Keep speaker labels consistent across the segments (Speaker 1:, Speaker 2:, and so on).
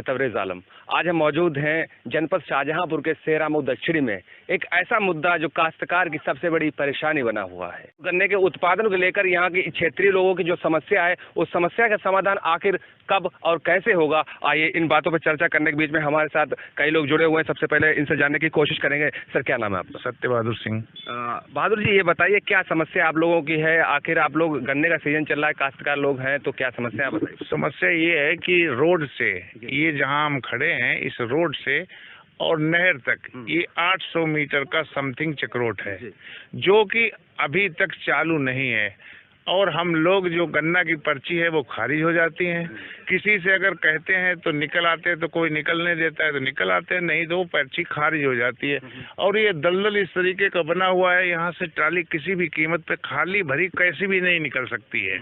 Speaker 1: तबरेज़ आलम। आज हम मौजूद हैं जनपद शाहजहांपुर के सेरामऊ दक्षिणी में। एक ऐसा मुद्दा जो काश्तकार की सबसे बड़ी परेशानी बना हुआ है। गन्ने के उत्पादन को लेकर यहाँ की क्षेत्रीय लोगों की जो समस्या है, उस समस्या का समाधान आखिर कब और कैसे होगा, आइए इन बातों पर चर्चा करने के बीच में हमारे साथ कई लोग जुड़े हुए हैं। सबसे पहले इनसे जानने की कोशिश करेंगे। सर, क्या नाम है आपका?
Speaker 2: सत्य बहादुर सिंह।
Speaker 1: बहादुर जी, ये बताइए क्या समस्या आप लोगों की है? आखिर आप लोग, गन्ने का सीजन चल रहा है, काश्तकार लोग हैं, तो क्या समस्या है बताइए।
Speaker 2: समस्या ये है कि रोड से, ये जहां हम खड़े हैं इस रोड से और नहर तक ये 800 मीटर का समथिंग चक्रोट है, जो कि अभी तक चालू नहीं है। और हम लोग जो गन्ना की पर्ची है वो खारिज हो जाती है। किसी से अगर कहते हैं तो निकल आते हैं, तो कोई निकलने देता है तो निकल आते हैं, नहीं तो वो पर्ची खारिज हो जाती है। और ये दलदल इस तरीके का बना हुआ है, यहाँ से ट्राली किसी भी कीमत पे खाली भरी कैसी भी नहीं निकल सकती है।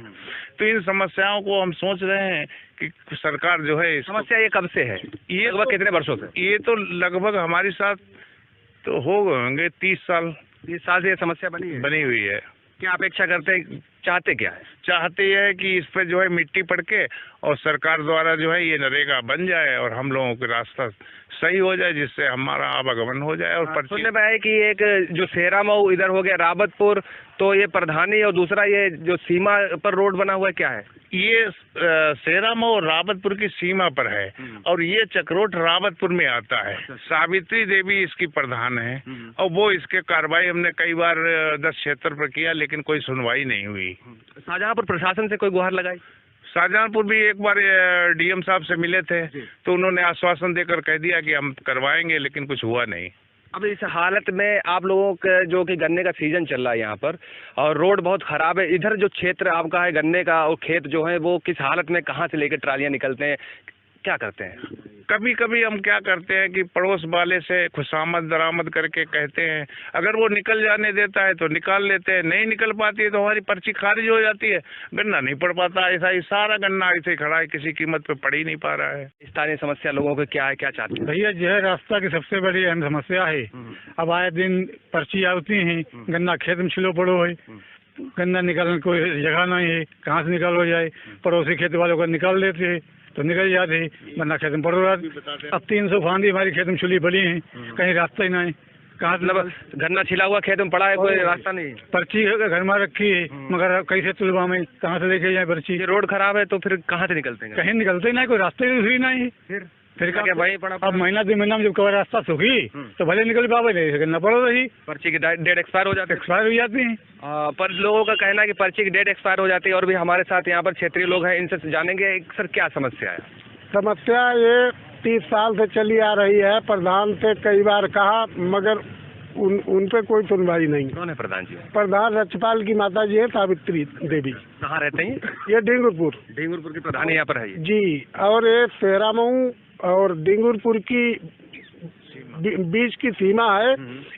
Speaker 2: तो इन समस्याओं को हम सोच रहे हैं कि सरकार जो है,
Speaker 1: समस्या ये कब से है? ये लगभग कितने वर्षों से?
Speaker 2: ये तो लगभग हमारे साथ तो हो गए होंगे 30 साल।
Speaker 1: 30 साल से ये समस्या बनी
Speaker 2: हुई है।
Speaker 1: क्या अपेक्षा करते हैं, चाहते क्या है?
Speaker 2: चाहते है कि इस पे जो है मिट्टी पड़ के और सरकार द्वारा जो है ये नरेगा बन जाए और हम लोगों का रास्ता सही हो जाए, जिससे हमारा आवागमन हो जाए। और
Speaker 1: सुनने में आया कि एक जो सेरामऊ इधर हो गया रावतपुर, तो ये प्रधानी, और दूसरा ये जो सीमा पर रोड बना हुआ है, क्या है
Speaker 2: ये? सेरामऊ और रावतपुर की सीमा पर है और ये चक्रोट रावतपुर में आता है। सावित्री देवी इसकी प्रधान है और वो इसके कार्रवाई हमने कई बार 10 क्षेत्र पर किया, लेकिन कोई सुनवाई नहीं हुई।
Speaker 1: शाहजहांपुर प्रशासन से कोई गुहार लगाई?
Speaker 2: शाहजहांपुर भी एक बार डीएम साहब से मिले थे, तो उन्होंने आश्वासन देकर कह दिया कि हम करवाएंगे, लेकिन कुछ हुआ नहीं।
Speaker 1: अब इस हालत में आप लोगों का जो कि गन्ने का सीजन चल रहा है यहाँ पर, और रोड बहुत खराब है, इधर जो क्षेत्र आपका है गन्ने का, और खेत जो है वो किस हालत में, कहाँ से लेकर ट्रालियाँ निकलते हैं, क्या करते हैं?
Speaker 2: कभी कभी हम क्या करते हैं कि पड़ोस वाले से खुशामद दरामद करके कहते हैं, अगर वो निकल जाने देता है तो निकाल लेते हैं, नहीं निकल पाती है तो हमारी पर्ची खारिज हो जाती है, गन्ना नहीं पड़ पाता। ऐसा ही सारा गन्ना ऐसे खड़ा है, किसी कीमत पे पड़ ही नहीं पा रहा है।
Speaker 1: स्थानीय समस्या लोगों को क्या है, क्या चाहते हैं?
Speaker 3: भैया जो है रास्ता की सबसे बड़ी अहम समस्या है। अब आए दिन पर्ची आती है, गन्ना खेत में छिलो पड़ो है, गन्ना निकालने कोई जगह नहीं है, कहाँ से निकाल हो जाए। पड़ोसी खेत वालों को निकाल लेते है तो निकल जाते हैं, गन्ना खेत में पड़ रहा है। अब 300 फांदी हमारी खेत में छुली पड़ी है, कहीं रास्ता ही नहीं। कहाँ
Speaker 1: मतलब गन्ना छिला हुआ खेत में पड़ा है, कोई रास्ता नहीं?
Speaker 3: पर्ची घर में रखी है, मगर कैसे तुलवा में कहाँ से लेके जाए पर्ची?
Speaker 1: रोड खराब है तो फिर कहाँ से निकलते हैं?
Speaker 3: कहीं निकलते ही नहीं, कोई रास्ते ही नहीं। फिर क्या
Speaker 1: वही पड़ा?
Speaker 3: अब महीना 2 महीना में जब कवर रास्ता सूखी तो भले निकल पावे, नहीं गन्ना पड़ो रही।
Speaker 1: पर्ची की डेट एक्सपायर हो जाती है?
Speaker 3: एक्सपायर हो जाती है।
Speaker 1: पर लोगों का कहना है कि पर्ची की डेट एक्सपायर हो जाती है। और भी हमारे साथ यहाँ पर क्षेत्रीय लोग हैं, इनसे जानेंगे सर क्या समस्या है।
Speaker 4: समस्या ये 30 साल से चली आ रही है। प्रधान से कई बार कहा, मगर उन पे कोई सुनवाई नहीं।
Speaker 1: कौन है प्रधान जी?
Speaker 4: प्रधान रक्षपाल की माता जी है, सावित्री देवी।
Speaker 1: कहाँ रहते हैं?
Speaker 4: ये डिंगुरपुर
Speaker 1: की प्रधान यहाँ पर है
Speaker 4: जी। और ये सेरामऊ और डिंगुरपुर की बीच की सीमा है।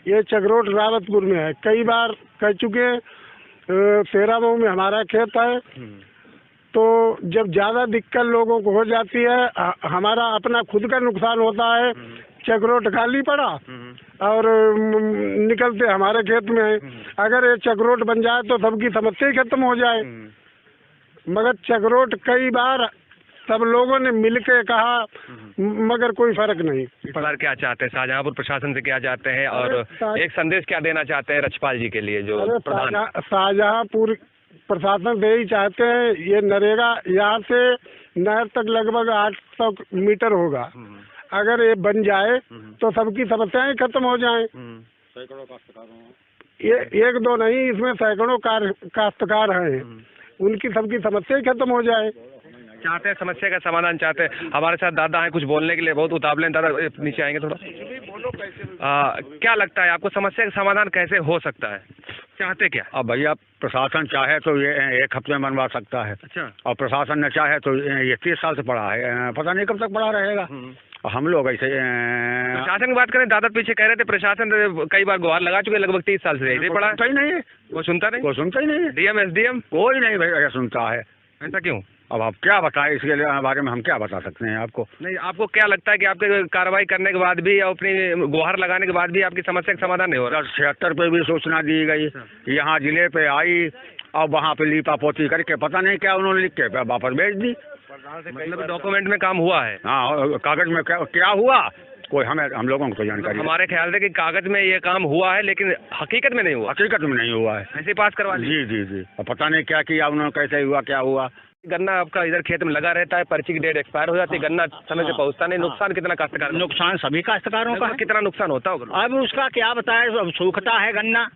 Speaker 4: ये चक्रोट रावतपुर में है। कई बार कह चुके, सेरामऊ में हमारा खेत है, तो जब ज्यादा दिक्कत लोगों को हो जाती है, हमारा अपना खुद का नुकसान होता है। चक्रोट खाली पड़ा और निकलते हमारे खेत में है। अगर ये चक्रोट बन जाए तो सबकी समस्या ही खत्म हो जाए, मगर चक्रोट कई बार सब लोगों ने मिलके कहा, मगर कोई फर्क नहीं।
Speaker 1: इस बार क्या चाहते हैं, शाहजहांपुर प्रशासन से क्या चाहते हैं, और एक संदेश क्या देना चाहते हैं रक्षपाल जी के लिए जो प्रधान?
Speaker 4: शाहजहांपुर प्रशासन से ही चाहते हैं, ये नरेगा यहाँ से नहर तक लगभग 800 मीटर होगा। अगर ये बन जाए तो सबकी समस्याएं खत्म हो जाएं। ये 1-2 नहीं, इसमें सैकड़ों काश्तकार हैं, उनकी सबकी समस्याएं खत्म हो जाए।
Speaker 1: चाहते हैं समस्या का समाधान चाहते हैं। हमारे साथ दादा हैं कुछ बोलने के लिए, बहुत उतावले हैं। दादा नीचे आएंगे थोड़ा। क्या लगता है आपको, समस्या का समाधान कैसे हो सकता है, चाहते क्या?
Speaker 5: अब भैया प्रशासन चाहे तो ये 1 हफ्ते में बनवा सकता है।
Speaker 1: अच्छा।
Speaker 5: और प्रशासन ने चाहे तो ये 30 साल से पड़ा है, पता नहीं कब तक पड़ा रहेगा। और हम लोग ऐसे
Speaker 1: प्रशासन की बात करें, दादा पीछे कह रहे थे प्रशासन कई बार गुहार लगा चुके, लगभग 30 साल से ऐसे पड़ा
Speaker 5: ही नहीं है।
Speaker 1: वो सुनता नहीं,
Speaker 5: कोई सुनता ही नहीं है।
Speaker 1: डीएम एसडीएम
Speaker 5: कोई नहीं भैया सुनता है।
Speaker 1: ऐसा क्यों?
Speaker 5: अब आप क्या बताएं, इसके बारे में हम क्या बता सकते हैं आपको?
Speaker 1: नहीं, आपको क्या लगता है कि आपके कार्रवाई करने के बाद भी और अपनी गुहार लगाने के बाद भी आपकी समस्या का समाधान नहीं हो रहा?
Speaker 5: 76 पे भी सूचना दी गई, यहाँ जिले पे आई और वहाँ पे लीपा पोती करके पता नहीं क्या उन्होंने लिख के वापस भेज दी।
Speaker 1: मतलब डॉक्यूमेंट में काम हुआ है?
Speaker 5: हाँ, कागज में क्या हुआ कोई हम लोगों को तो जानकारी।
Speaker 1: हमारे ख्याल से कि कागज में ये काम हुआ है लेकिन हकीकत में नहीं हुआ।
Speaker 5: हकीकत में नहीं हुआ है,
Speaker 1: ऐसे पास करवा
Speaker 5: जी जी जी। और पता नहीं क्या किया उन्होंने, कैसे हुआ क्या हुआ।
Speaker 1: गन्ना आपका इधर खेत में लगा रहता है, पर्ची की डेट एक्सपायर हो जाती है, गन्ना समय से पहुंचता नहीं, नुकसान कितना काश्तकार?
Speaker 5: नुकसान सभी काश्तकारों का।
Speaker 1: कितना नुकसान होता होगा?
Speaker 5: अब उसका क्या बताए, अब सूखता है गन्ना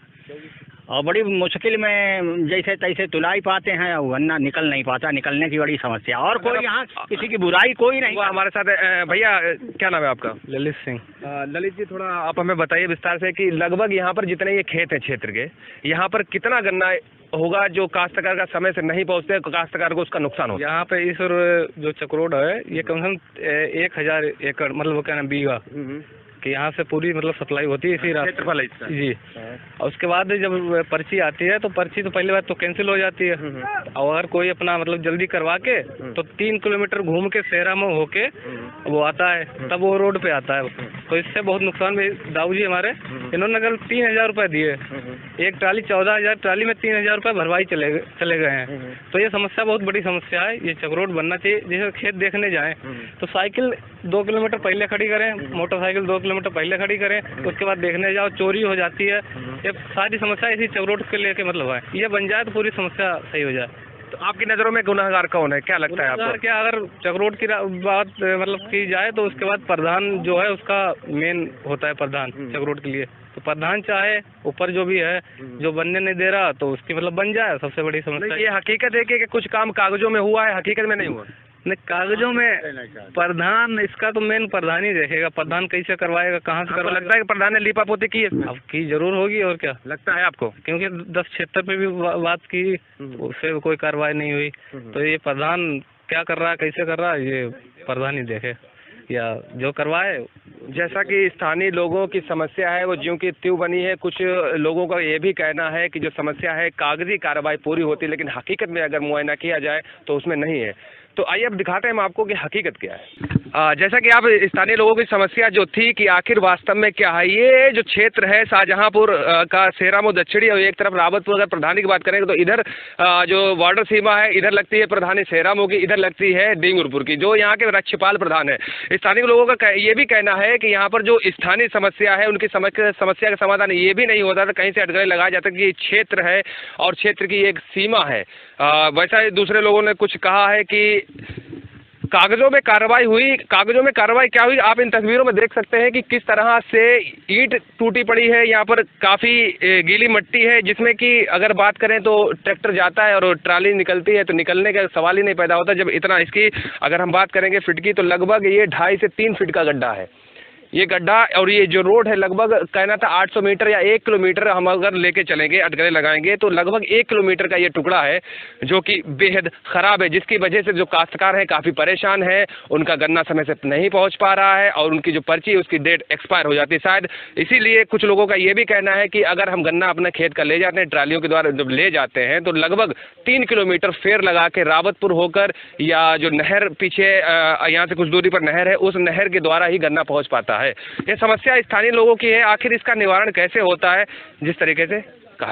Speaker 5: और बड़ी मुश्किल में जैसे तैसे तुलाई पाते हैं और गन्ना निकल नहीं पाता, निकलने की बड़ी समस्या। और कोई यहाँ किसी की बुराई कोई नहीं।
Speaker 1: वो हमारे साथ भैया, क्या नाम है आपका?
Speaker 3: ललित सिंह।
Speaker 1: ललित जी, थोड़ा आप हमें बताइए विस्तार से कि लगभग यहाँ पर जितने ये खेत है क्षेत्र के, यहाँ पर कितना गन्ना होगा जो काश्तकार का समय से नहीं पहुँचते, काश्तकार को उसका नुकसान होगा?
Speaker 3: यहाँ पे इस जो चक्रोड है ये कम से कम 1000 एकड़ मतलब क्या नाम बीघा कि यहाँ से पूरी मतलब सप्लाई होती है इसी रास्ते जी। और उसके बाद जब पर्ची आती है तो पर्ची तो पहली बात तो कैंसिल हो जाती है। और अगर कोई अपना मतलब जल्दी करवा के तो 3 किलोमीटर घूम के सेरा में होके वो आता है, तब वो रोड पे आता है। तो इससे बहुत नुकसान भी। दाऊ जी हमारे, इन्होंने कल 3000 रुपये दिए, एक ट्राली 14000, ट्राली में 3000 रुपये भरवाई चले गए हैं। तो ये समस्या बहुत बड़ी समस्या है, ये चक्रोड बनना चाहिए। जैसे खेत देखने जाएं तो साइकिल 2 किलोमीटर पहले खड़ी करें, मोटरसाइकिल 2 किलोमीटर पहले खड़ी करें, उसके बाद देखने जाओ चोरी हो जाती है। ये सारी समस्या इसी चक्रोड के लेके मतलब है, ये बन जाए तो पूरी समस्या सही हो जाए।
Speaker 1: तो आपकी नज़रों में गुनहगार कौन है, क्या लगता है आपको?
Speaker 3: क्या अगर चक्रोड की बात मतलब की जाए तो उसके बाद प्रधान जो है उसका मेन होता है प्रधान चक्रोड के लिए। तो प्रधान चाहे ऊपर जो भी है जो बनने नहीं दे रहा तो उसकी मतलब बन जाए, सबसे बड़ी समस्या।
Speaker 1: ये हकीकत है कि कुछ काम कागजों में हुआ है, हकीकत में नहीं हुआ?
Speaker 3: नहीं, कागजों में प्रधान, इसका तो मेन प्रधान ही देखेगा, प्रधान कैसे करवाएगा, कहाँ से करवाएगा।
Speaker 1: लगता है कि प्रधान ने लीपा पोती की है?
Speaker 3: अब की जरूर होगी, और क्या
Speaker 1: लगता है आपको?
Speaker 3: क्योंकि 10 क्षेत्र पे भी बात की, उससे कोई कार्रवाई नहीं हुई। तो ये प्रधान क्या कर रहा है, कैसे कर रहा है, ये प्रधान ही देखे या जो करवाए।
Speaker 1: जैसा कि स्थानीय लोगों की समस्या है वो ज्यों की त्यों बनी है। कुछ लोगों का ये भी कहना है कि जो समस्या है कागजी कार्रवाई पूरी होती है, लेकिन हकीकत में अगर मुआयना किया जाए तो उसमें नहीं है। तो आइए अब दिखाते हैं हम आपको कि हकीकत क्या है। जैसा कि आप स्थानीय लोगों की समस्या जो थी कि आखिर वास्तव में क्या है, ये जो क्षेत्र है शाहजहांपुर का सेरामऊ दक्षिणी और एक तरफ रावतपुर, अगर प्रधानी की बात करेंगे तो इधर जो बॉर्डर सीमा है इधर लगती है प्रधानी सेरामऊ की, इधर लगती है डेंगुरपुर की, जो यहाँ के राज्यपाल प्रधान है। स्थानीय लोगों का ये भी कहना है कि यहाँ पर जो स्थानीय समस्या है उनकी समस्या का समाधान ये भी नहीं होता था, कहीं से अटकलें लगाया जाता कि ये क्षेत्र है और क्षेत्र की एक सीमा है। वैसा ही दूसरे लोगों ने कुछ कहा है कि कागजों में कार्रवाई हुई। कागजों में कार्रवाई क्या हुई, आप इन तस्वीरों में देख सकते हैं कि किस तरह से ईंट टूटी पड़ी है। यहाँ पर काफ़ी गीली मिट्टी है जिसमें कि अगर बात करें तो ट्रैक्टर जाता है और ट्राली निकलती है तो निकलने का सवाल ही नहीं पैदा होता। जब इतना इसकी अगर हम बात करेंगे फीट की तो लगभग ये 2.5 से 3 फीट का गड्ढा है ये गड्ढा। और ये जो रोड है लगभग कहना था 800 मीटर या 1 किलोमीटर हम अगर लेके चलेंगे, अटकलें लगाएंगे तो लगभग 1 किलोमीटर का ये टुकड़ा है जो कि बेहद ख़राब है, जिसकी वजह से जो काश्तकार हैं काफ़ी परेशान है। उनका गन्ना समय से नहीं पहुंच पा रहा है और उनकी जो पर्ची है उसकी डेट एक्सपायर हो जाती है शायद। इसीलिए कुछ लोगों का ये भी कहना है कि अगर हम गन्ना अपने खेत का ले जाते हैं, ट्रालियों के द्वारा जब ले जाते हैं तो लगभग 3 किलोमीटर फेर लगा के रावतपुर होकर या जो नहर पीछे यहाँ से कुछ दूरी पर नहर है उस नहर के द्वारा ही गन्ना पहुँच पाता है। ये समस्या स्थानीय लोगों की है। आखिर इसका निवारण कैसे होता है? जिस तरीके से